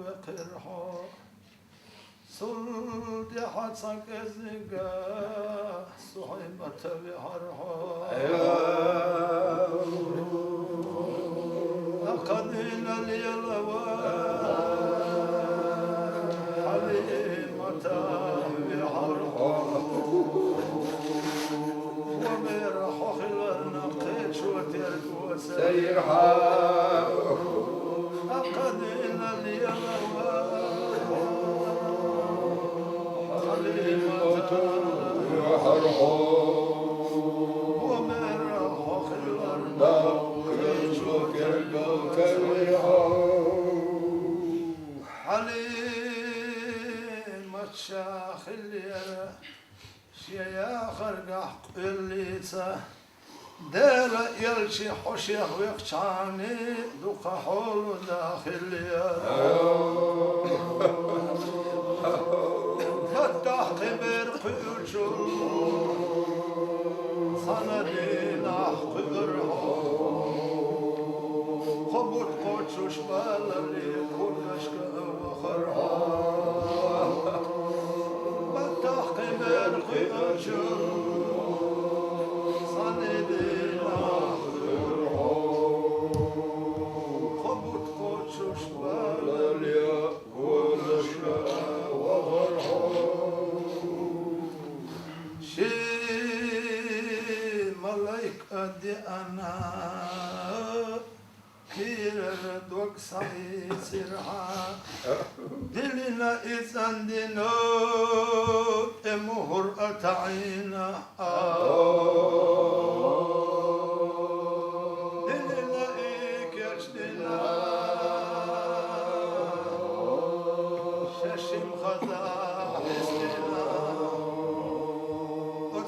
وقرها صلد حسك زقا صحيبة بحرها أقدنا اليلوى حليمة بحرها ومرح خلرنا قيش وترك وسيرها أقدنا اليلوى حليمة بحرها ومرح خلرنا قيش وترك وسيرها حليمة شاخ الليلة يا خرقح قليسة دار يلشي حشيخ ويقشعني دوق حول داخل يا فتح قبر قيوشو صندينا قبرها خبط قوتشوش بالالي كلشك وخرها فتح قبر قيوشو صندينا قبرها خبط قوتشوش بالالي كلشك وخرها ملايكة دي أنا كير دوك صحيح سرها دلنا إذن دينو مهر أتعينا دلنا إيكش دينا شاشم خدا حسنا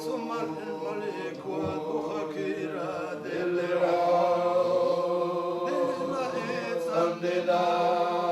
ثم الملك ودخكيرا دلنا إذن دينا